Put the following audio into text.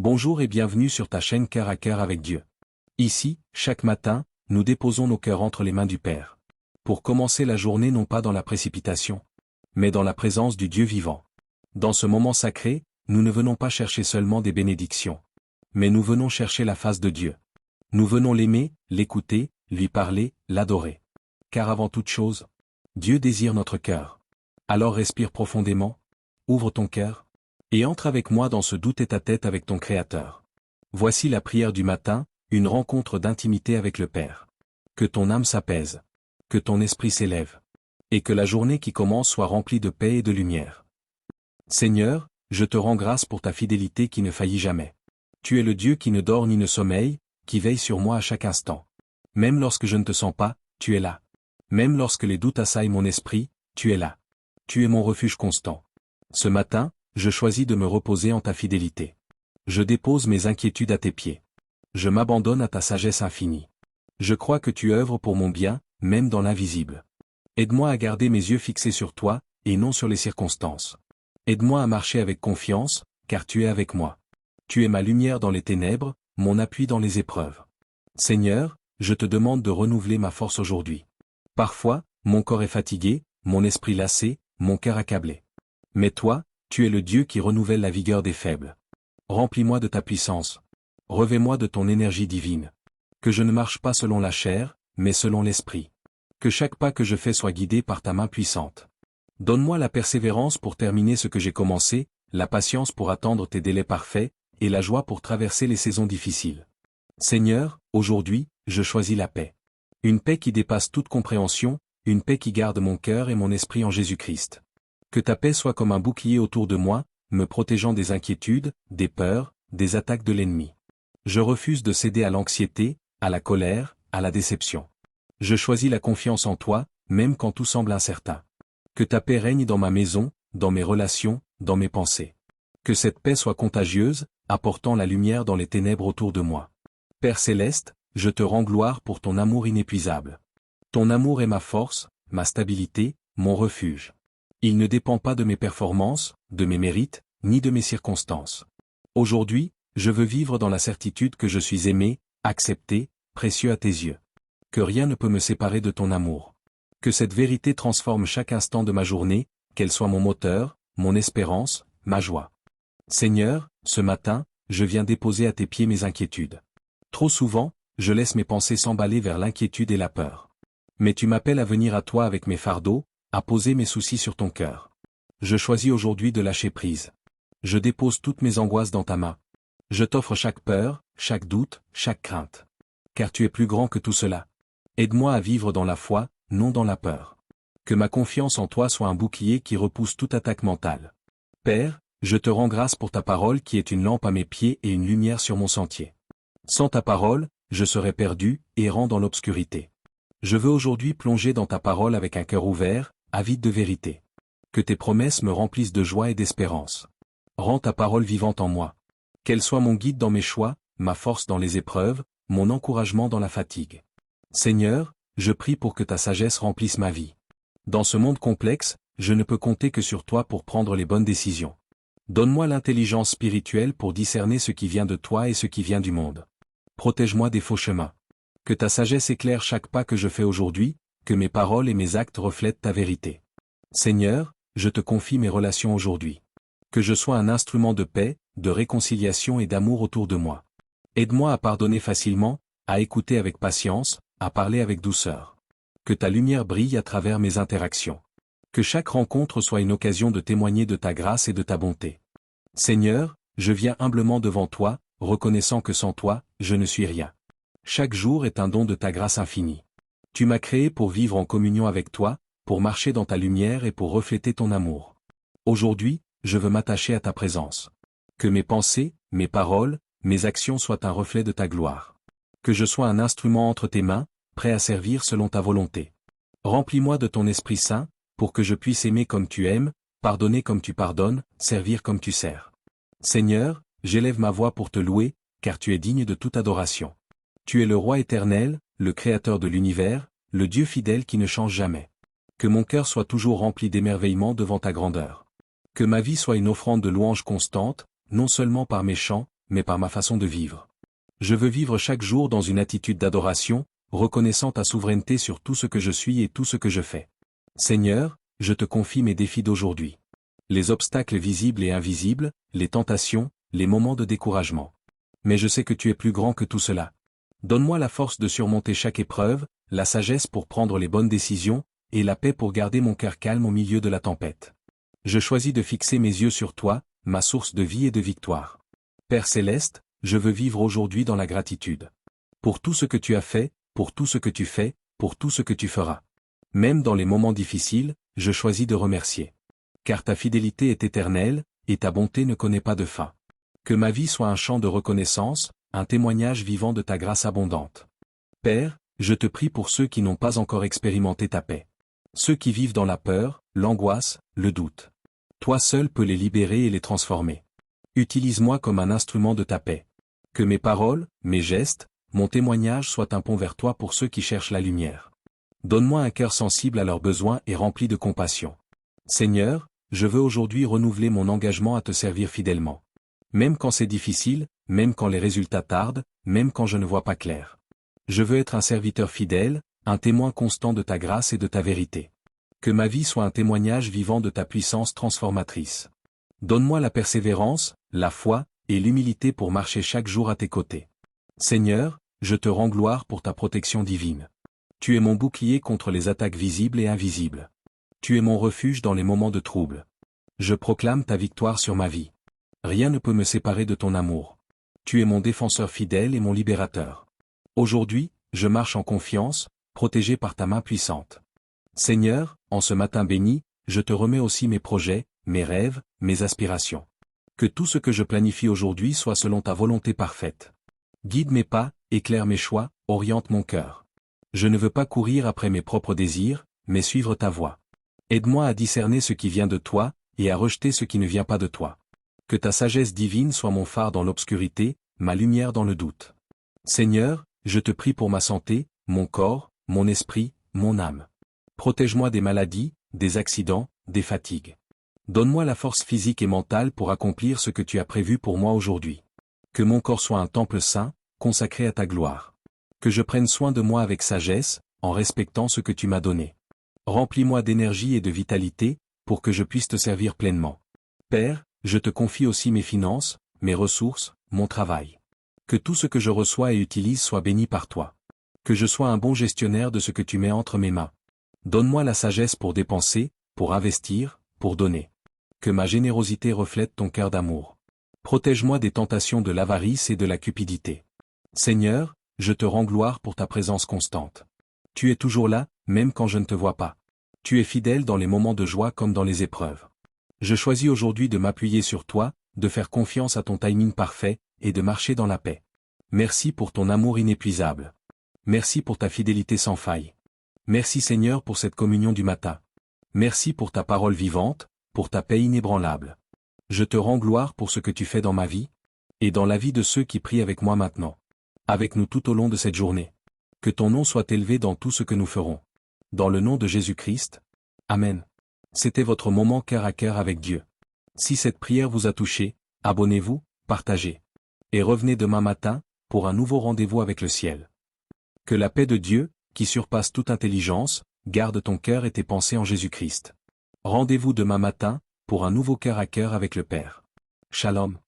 Bonjour et bienvenue sur ta chaîne Cœur à Cœur avec Dieu. Ici, chaque matin, nous déposons nos cœurs entre les mains du Père. Pour commencer la journée non pas dans la précipitation, mais dans la présence du Dieu vivant. Dans ce moment sacré, nous ne venons pas chercher seulement des bénédictions, mais nous venons chercher la face de Dieu. Nous venons l'aimer, l'écouter, lui parler, l'adorer. Car avant toute chose, Dieu désire notre cœur. Alors respire profondément, ouvre ton cœur, et entre avec moi dans ce doux tête-à-tête avec ton Créateur. Voici la prière du matin, une rencontre d'intimité avec le Père. Que ton âme s'apaise, que ton esprit s'élève, et que la journée qui commence soit remplie de paix et de lumière. Seigneur, je te rends grâce pour ta fidélité qui ne faillit jamais. Tu es le Dieu qui ne dort ni ne sommeille, qui veille sur moi à chaque instant. Même lorsque je ne te sens pas, tu es là. Même lorsque les doutes assaillent mon esprit, tu es là. Tu es mon refuge constant. Ce matin, je choisis de me reposer en ta fidélité. Je dépose mes inquiétudes à tes pieds. Je m'abandonne à ta sagesse infinie. Je crois que tu œuvres pour mon bien, même dans l'invisible. Aide-moi à garder mes yeux fixés sur toi, et non sur les circonstances. Aide-moi à marcher avec confiance, car tu es avec moi. Tu es ma lumière dans les ténèbres, mon appui dans les épreuves. Seigneur, je te demande de renouveler ma force aujourd'hui. Parfois, mon corps est fatigué, mon esprit lassé, mon cœur accablé. Mais toi, tu es le Dieu qui renouvelle la vigueur des faibles. Remplis-moi de ta puissance. Revêt-moi de ton énergie divine. Que je ne marche pas selon la chair, mais selon l'esprit. Que chaque pas que je fais soit guidé par ta main puissante. Donne-moi la persévérance pour terminer ce que j'ai commencé, la patience pour attendre tes délais parfaits, et la joie pour traverser les saisons difficiles. Seigneur, aujourd'hui, je choisis la paix. Une paix qui dépasse toute compréhension, une paix qui garde mon cœur et mon esprit en Jésus-Christ. Que ta paix soit comme un bouclier autour de moi, me protégeant des inquiétudes, des peurs, des attaques de l'ennemi. Je refuse de céder à l'anxiété, à la colère, à la déception. Je choisis la confiance en toi, même quand tout semble incertain. Que ta paix règne dans ma maison, dans mes relations, dans mes pensées. Que cette paix soit contagieuse, apportant la lumière dans les ténèbres autour de moi. Père céleste, je te rends gloire pour ton amour inépuisable. Ton amour est ma force, ma stabilité, mon refuge. Il ne dépend pas de mes performances, de mes mérites, ni de mes circonstances. Aujourd'hui, je veux vivre dans la certitude que je suis aimé, accepté, précieux à tes yeux. Que rien ne peut me séparer de ton amour. Que cette vérité transforme chaque instant de ma journée, qu'elle soit mon moteur, mon espérance, ma joie. Seigneur, ce matin, je viens déposer à tes pieds mes inquiétudes. Trop souvent, je laisse mes pensées s'emballer vers l'inquiétude et la peur. Mais tu m'appelles à venir à toi avec mes fardeaux, à poser mes soucis sur ton cœur. Je choisis aujourd'hui de lâcher prise. Je dépose toutes mes angoisses dans ta main. Je t'offre chaque peur, chaque doute, chaque crainte. Car tu es plus grand que tout cela. Aide-moi à vivre dans la foi, non dans la peur. Que ma confiance en toi soit un bouclier qui repousse toute attaque mentale. Père, je te rends grâce pour ta parole qui est une lampe à mes pieds et une lumière sur mon sentier. Sans ta parole, je serais perdu, errant dans l'obscurité. Je veux aujourd'hui plonger dans ta parole avec un cœur ouvert, avide de vérité. Que tes promesses me remplissent de joie et d'espérance. Rends ta parole vivante en moi. Qu'elle soit mon guide dans mes choix, ma force dans les épreuves, mon encouragement dans la fatigue. Seigneur, je prie pour que ta sagesse remplisse ma vie. Dans ce monde complexe, je ne peux compter que sur toi pour prendre les bonnes décisions. Donne-moi l'intelligence spirituelle pour discerner ce qui vient de toi et ce qui vient du monde. Protège-moi des faux chemins. Que ta sagesse éclaire chaque pas que je fais aujourd'hui, que mes paroles et mes actes reflètent ta vérité. Seigneur, je te confie mes relations aujourd'hui. Que je sois un instrument de paix, de réconciliation et d'amour autour de moi. Aide-moi à pardonner facilement, à écouter avec patience, à parler avec douceur. Que ta lumière brille à travers mes interactions. Que chaque rencontre soit une occasion de témoigner de ta grâce et de ta bonté. Seigneur, je viens humblement devant toi, reconnaissant que sans toi, je ne suis rien. Chaque jour est un don de ta grâce infinie. Tu m'as créé pour vivre en communion avec toi, pour marcher dans ta lumière et pour refléter ton amour. Aujourd'hui, je veux m'attacher à ta présence. Que mes pensées, mes paroles, mes actions soient un reflet de ta gloire. Que je sois un instrument entre tes mains, prêt à servir selon ta volonté. Remplis-moi de ton Esprit Saint, pour que je puisse aimer comme tu aimes, pardonner comme tu pardonnes, servir comme tu sers. Seigneur, j'élève ma voix pour te louer, car tu es digne de toute adoration. Tu es le Roi éternel, le Créateur de l'univers, le Dieu fidèle qui ne change jamais. Que mon cœur soit toujours rempli d'émerveillement devant ta grandeur. Que ma vie soit une offrande de louange constante, non seulement par mes chants, mais par ma façon de vivre. Je veux vivre chaque jour dans une attitude d'adoration, reconnaissant ta souveraineté sur tout ce que je suis et tout ce que je fais. Seigneur, je te confie mes défis d'aujourd'hui. Les obstacles visibles et invisibles, les tentations, les moments de découragement. Mais je sais que tu es plus grand que tout cela. Donne-moi la force de surmonter chaque épreuve, la sagesse pour prendre les bonnes décisions, et la paix pour garder mon cœur calme au milieu de la tempête. Je choisis de fixer mes yeux sur toi, ma source de vie et de victoire. Père céleste, je veux vivre aujourd'hui dans la gratitude. Pour tout ce que tu as fait, pour tout ce que tu fais, pour tout ce que tu feras. Même dans les moments difficiles, je choisis de remercier. Car ta fidélité est éternelle, et ta bonté ne connaît pas de fin. Que ma vie soit un chant de reconnaissance, un témoignage vivant de ta grâce abondante. Père, je te prie pour ceux qui n'ont pas encore expérimenté ta paix. Ceux qui vivent dans la peur, l'angoisse, le doute. Toi seul peux les libérer et les transformer. Utilise-moi comme un instrument de ta paix. Que mes paroles, mes gestes, mon témoignage soient un pont vers toi pour ceux qui cherchent la lumière. Donne-moi un cœur sensible à leurs besoins et rempli de compassion. Seigneur, je veux aujourd'hui renouveler mon engagement à te servir fidèlement. Même quand c'est difficile, même quand les résultats tardent, même quand je ne vois pas clair. Je veux être un serviteur fidèle, un témoin constant de ta grâce et de ta vérité. Que ma vie soit un témoignage vivant de ta puissance transformatrice. Donne-moi la persévérance, la foi, et l'humilité pour marcher chaque jour à tes côtés. Seigneur, je te rends gloire pour ta protection divine. Tu es mon bouclier contre les attaques visibles et invisibles. Tu es mon refuge dans les moments de trouble. Je proclame ta victoire sur ma vie. Rien ne peut me séparer de ton amour. Tu es mon défenseur fidèle et mon libérateur. Aujourd'hui, je marche en confiance, protégé par ta main puissante. Seigneur, en ce matin béni, je te remets aussi mes projets, mes rêves, mes aspirations. Que tout ce que je planifie aujourd'hui soit selon ta volonté parfaite. Guide mes pas, éclaire mes choix, oriente mon cœur. Je ne veux pas courir après mes propres désirs, mais suivre ta voie. Aide-moi à discerner ce qui vient de toi, et à rejeter ce qui ne vient pas de toi. Que ta sagesse divine soit mon phare dans l'obscurité, ma lumière dans le doute. Seigneur, je te prie pour ma santé, mon corps, mon esprit, mon âme. Protège-moi des maladies, des accidents, des fatigues. Donne-moi la force physique et mentale pour accomplir ce que tu as prévu pour moi aujourd'hui. Que mon corps soit un temple saint, consacré à ta gloire. Que je prenne soin de moi avec sagesse, en respectant ce que tu m'as donné. Remplis-moi d'énergie et de vitalité, pour que je puisse te servir pleinement. Père, je te confie aussi mes finances, mes ressources, mon travail. Que tout ce que je reçois et utilise soit béni par toi. Que je sois un bon gestionnaire de ce que tu mets entre mes mains. Donne-moi la sagesse pour dépenser, pour investir, pour donner. Que ma générosité reflète ton cœur d'amour. Protège-moi des tentations de l'avarice et de la cupidité. Seigneur, je te rends gloire pour ta présence constante. Tu es toujours là, même quand je ne te vois pas. Tu es fidèle dans les moments de joie comme dans les épreuves. Je choisis aujourd'hui de m'appuyer sur toi, de faire confiance à ton timing parfait, et de marcher dans la paix. Merci pour ton amour inépuisable. Merci pour ta fidélité sans faille. Merci Seigneur pour cette communion du matin. Merci pour ta parole vivante, pour ta paix inébranlable. Je te rends gloire pour ce que tu fais dans ma vie, et dans la vie de ceux qui prient avec moi maintenant. Avec nous tout au long de cette journée. Que ton nom soit élevé dans tout ce que nous ferons. Dans le nom de Jésus-Christ. Amen. C'était votre moment cœur à cœur avec Dieu. Si cette prière vous a touché, abonnez-vous, partagez. Et revenez demain matin, pour un nouveau rendez-vous avec le ciel. Que la paix de Dieu, qui surpasse toute intelligence, garde ton cœur et tes pensées en Jésus-Christ. Rendez-vous demain matin, pour un nouveau cœur à cœur avec le Père. Shalom.